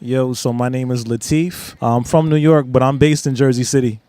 Yo, so my name is Lateef. I'm from New York, but I'm based in Jersey City.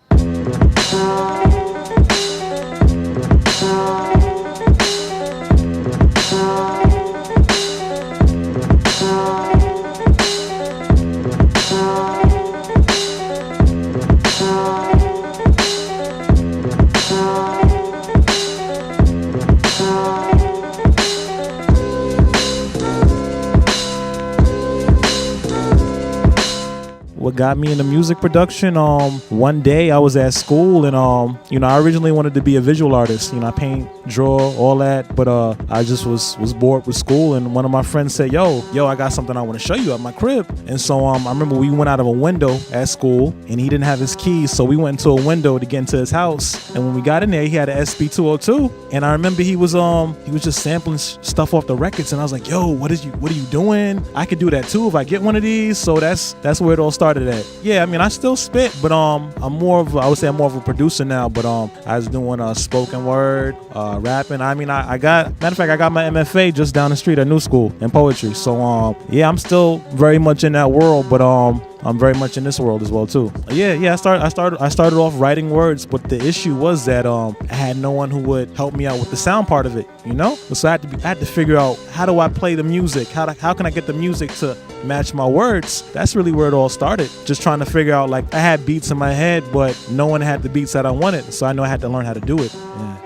What got me into music production, one day I was at school and I originally wanted to be a visual artist. I paint, draw, all that, but I just was bored with school, and one of my friends said, yo, I got something I want to show you at my crib. And so I remember we went out of a window at school and he didn't have his keys, so we went into a window to get into his house. And when we got in there, he had an SB202, and I remember he was just sampling stuff off the records, and I was like, yo, what are you doing? I could do that too if I get one of these. So that's where it all started at. Yeah, I mean, I still spit, but I would say I'm more of a producer now, but I was doing spoken word, rapping. I mean, I got my MFA just down the street at New School in poetry. So yeah, I'm still very much in that world, but I'm very much in this world as well too. Yeah. I started off writing words, but the issue was that I had no one who would help me out with the sound part of it. So I had to figure out, how do I play the music? How can I get the music to match my words? That's really where it all started. Just trying to figure out, like, I had beats in my head, but no one had the beats that I wanted. So I know I had to learn how to do it. Yeah.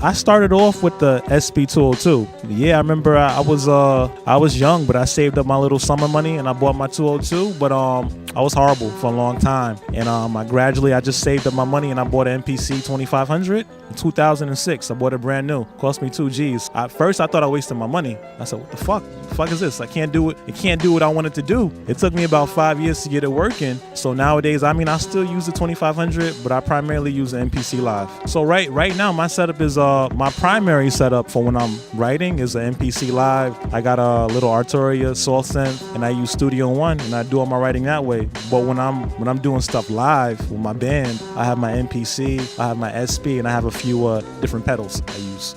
I started off with the SB202. Yeah, I remember I was young, but I saved up my little summer money and I bought my 202. But I was horrible for a long time, and I just saved up my money and I bought an MPC 2500 in 2006. I bought it brand new. Cost me $2,000. At first, I thought I wasted my money. I said, what the fuck? The fuck is this? I can't do it. It can't do what I wanted to do. It took me about 5 years to get it working. So nowadays, I still use the 2500, but I primarily use the MPC Live. So right now, my setup is my primary setup for when I'm writing is an MPC Live. I got a little Arturia Source Synth, and I use Studio One, and I do all my writing that way. But when I'm doing stuff live with my band, I have my MPC, I have my SP, and I have a few different pedals I use.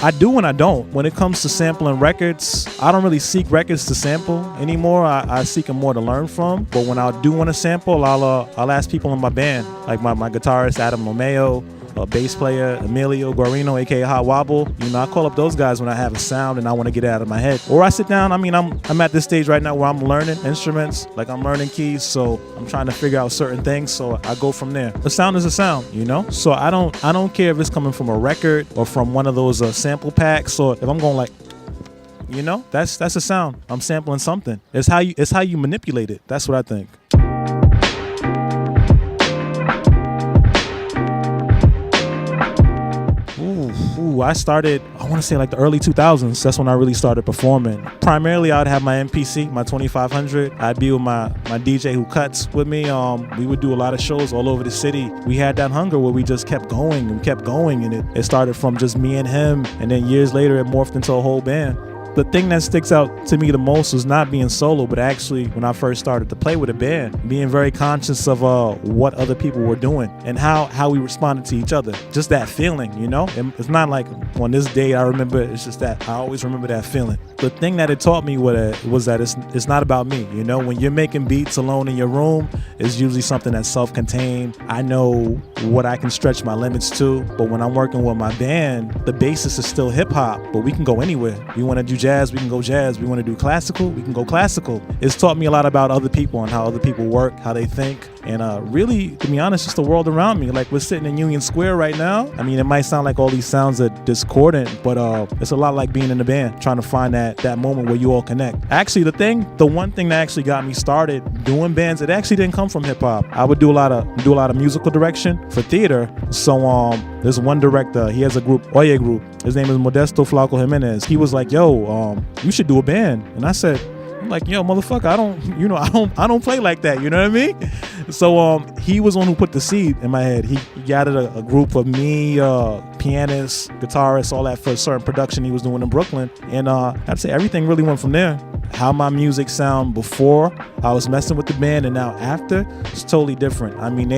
I do and I don't. When it comes to sampling records, I don't really seek records to sample anymore. I seek them more to learn from. But when I do want to sample, I'll ask people in my band, like my guitarist Adam Lomeo, bass player Emilio Guarino, aka Hot Wobble. I call up those guys when I have a sound and I want to get it out of my head. Or I sit down. I'm at this stage right now where I'm learning instruments, like I'm learning keys, so I'm trying to figure out certain things. So I go from there. A sound is a sound, So I don't care if it's coming from a record or from one of those sample packs, or if I'm going like, that's a sound. I'm sampling something. It's how you manipulate it. That's what I think. I started, I want to say like the early 2000s. That's when I really started performing. Primarily, I would have my MPC, my 2500. I'd be with my DJ who cuts with me. We would do a lot of shows all over the city. We had that hunger where we just kept going, and it started from just me and him, and then years later it morphed into a whole band. The thing that sticks out to me the most was not being solo, but actually when I first started to play with a band, being very conscious of what other people were doing and how we responded to each other. Just that feeling, It's not like on this day I remember, it's just that I always remember that feeling. The thing that it taught me was that it's not about me, When you're making beats alone in your room, it's usually something that's self-contained. I know what I can stretch my limits to, but when I'm working with my band, the basis is still hip-hop, but we can go anywhere. We want to do jazz, we can go jazz. We want to do classical, we can go classical. It's taught me a lot about other people and how other people work, how they think, and really, to be honest, just the world around me. Like, we're sitting in Union Square right now. It might sound like all these sounds are discordant, but it's a lot like being in a band, trying to find that moment where you all connect. Actually, the one thing that actually got me started doing bands, it actually didn't come from hip hop. I would do a lot of musical direction for theater. So there's one director, he has a group, Oye group. His name is Modesto Flaco Jimenez. He was like, yo, you should do a band. And I said, yo, motherfucker, I don't play like that. You know what I mean? So he was one who put the seed in my head. He gathered a group of me, pianists, guitarists, all that for a certain production he was doing in Brooklyn. And I'd say everything really went from there. how my music sound before I was messing with the band and now after, it's totally different. I mean,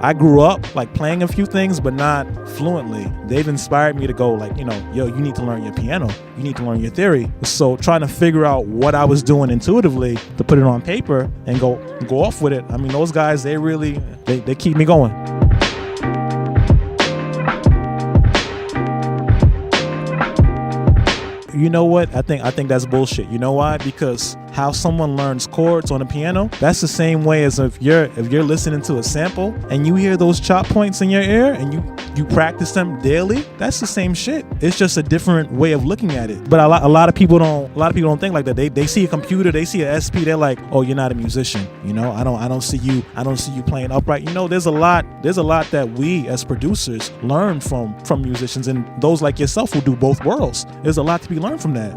I grew up like playing a few things, but not fluently. They've inspired me to go like, yo, you need to learn your piano. You need to learn your theory. So trying to figure out what I was doing intuitively to put it on paper and go off with it. I mean, those guys, they keep me going. You know what? I think that's bullshit. You know why? Because how someone learns chords on a piano, that's the same way as if you're listening to a sample and you hear those chop points in your ear and you practice them daily. That's the same shit. It's just a different way of looking at it. But a lot of people don't think like that. They see a computer, they see a SP, they're like, oh, you're not a musician. I don't see you playing upright. There's a lot that we as producers learn from musicians, and those like yourself who do both worlds. There's a lot to be learned from that.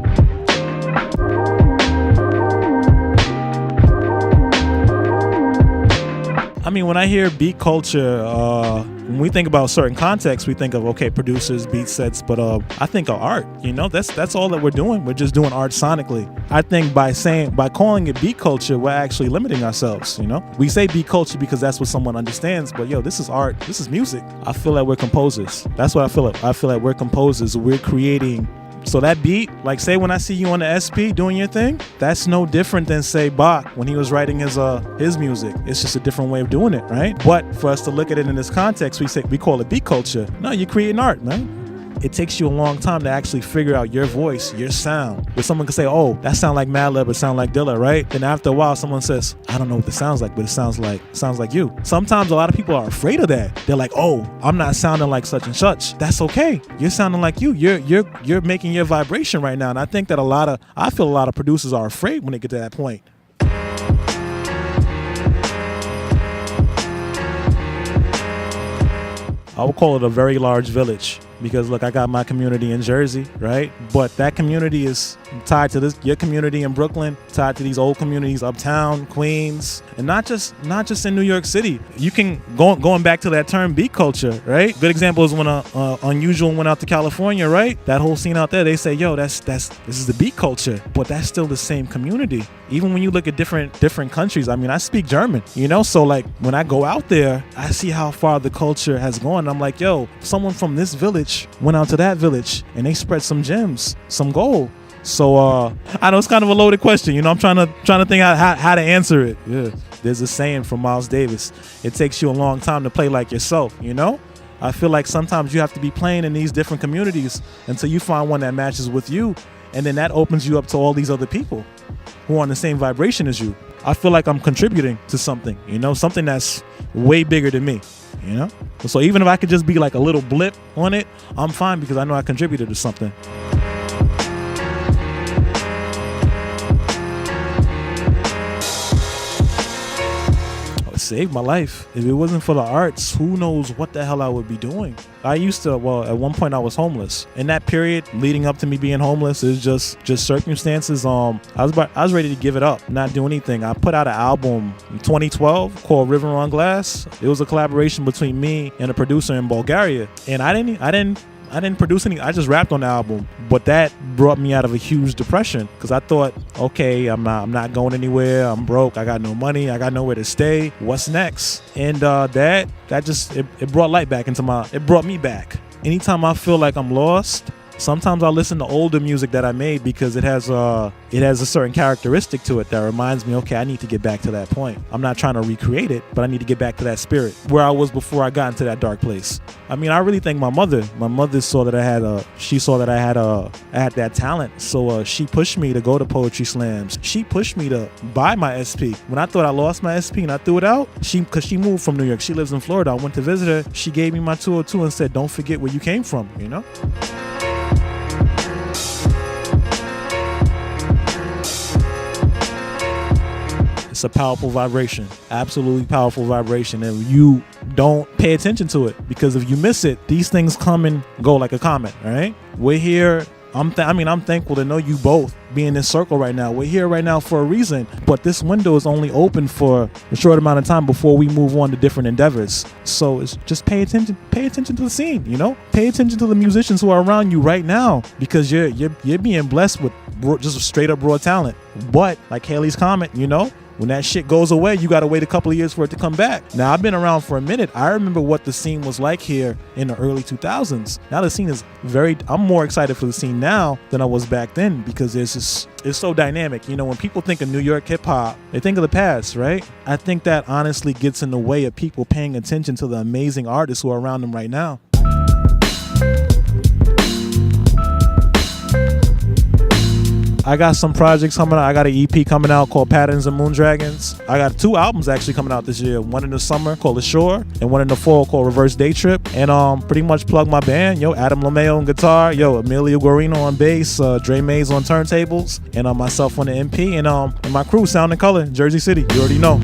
I mean, when I hear beat culture, when we think about certain contexts, we think of, okay, producers, beat sets, but I think of art. That's all that we're doing. We're just doing art sonically. I think by calling it beat culture, we're actually limiting ourselves. We say beat culture because that's what someone understands, but this is art. This is music. I feel like we're composers. That's what I feel like. I feel like we're composers. We're creating. So that beat, like say when I see you on the SP doing your thing, that's no different than say Bach when he was writing his music. It's just a different way of doing it, right? But for us to look at it in this context, we call it beat culture. No, you're creating art, man. It takes you a long time to actually figure out your voice, your sound. But someone can say, oh, that sound like Madlib, it sound like Dilla, right? Then after a while, someone says, I don't know what this sounds like, but it sounds like you. Sometimes a lot of people are afraid of that. They're like, oh, I'm not sounding like such and such. That's okay. You're sounding like you. You're making your vibration right now. And I think that I feel a lot of producers are afraid when they get to that point. I would call it a very large village because, look, I got my community in Jersey, right? But that community is tied to your community in Brooklyn, tied to these old communities uptown, Queens, and not just in New York City. You can going back to that term beat culture, right? Good example is when Unusual went out to California, right? That whole scene out there, they say, yo, this is the beat culture, but that's still the same community. Even when you look at different countries, I mean, I speak German, so like when I go out there, I see how far the culture has gone. I'm like, yo, someone from this village went out to that village and they spread some gems, some gold. So I know it's kind of a loaded question. I'm trying to think how to answer it. Yeah, there's a saying from Miles Davis: it takes you a long time to play like yourself. I feel like sometimes you have to be playing in these different communities until you find one that matches with you, and then that opens you up to all these other people who are on the same vibration as you. I feel like I'm contributing to something, something that's way bigger than me, So even if I could just be like a little blip on it, I'm fine because I know I contributed to something. It saved my life. If it wasn't for the arts, who knows what the hell I would be doing. I used to, at one point I was homeless. In that period leading up to me being homeless, is just circumstances. I was ready to give it up, not do anything. I put out an album in 2012 called River on Glass. It was a collaboration between me and a producer in Bulgaria. And I didn't produce any. I just rapped on the album, but that brought me out of a huge depression because I thought, okay, I'm not going anywhere. I'm broke. I got no money. I got nowhere to stay. What's next? And that just brought light back it brought me back. Anytime I feel like I'm lost, sometimes I listen to older music that I made because it has a certain characteristic to it that reminds me, okay, I need to get back to that point. I'm not trying to recreate it, but I need to get back to that spirit where I was before I got into that dark place. I mean, I really thank my mother. My mother saw that I had that talent. So she pushed me to go to poetry slams. She pushed me to buy my SP. When I thought I lost my SP and I threw it out, because she moved from New York. She lives in Florida. I went to visit her. She gave me my 202 and said, don't forget where you came from, It's a powerful vibration, absolutely powerful vibration, and you don't pay attention to it because if you miss it, these things come and go like a comet. All right, we're here. I'm thankful to know you both be in this circle right now. We're here right now for a reason, but this window is only open for a short amount of time before we move on to different endeavors. So it's just pay attention to the scene, pay attention to the musicians who are around you right now because you're being blessed with just straight up raw talent. But like Haley's comment, you know, when that shit goes away, you gotta wait a couple of years for it to come back. Now, I've been around for a minute. I remember what the scene was like here in the early 2000s. Now the scene is I'm more excited for the scene now than I was back then, because it's so dynamic. You know, when people think of New York hip hop, they think of the past, right? I think that honestly gets in the way of people paying attention to the amazing artists who are around them right now. I got some projects coming out. I got an EP coming out called Patterns and Moondragons. I got 2 albums actually coming out this year. One in the summer called Ashore, and one in the fall called Reverse Day Trip. And pretty much plug my band. Yo, Adam LeMayo on guitar. Yo, Emilio Guarino on bass. Dre Mays on turntables. And myself on the MP. And my crew, Sound and Color, Jersey City. You already know.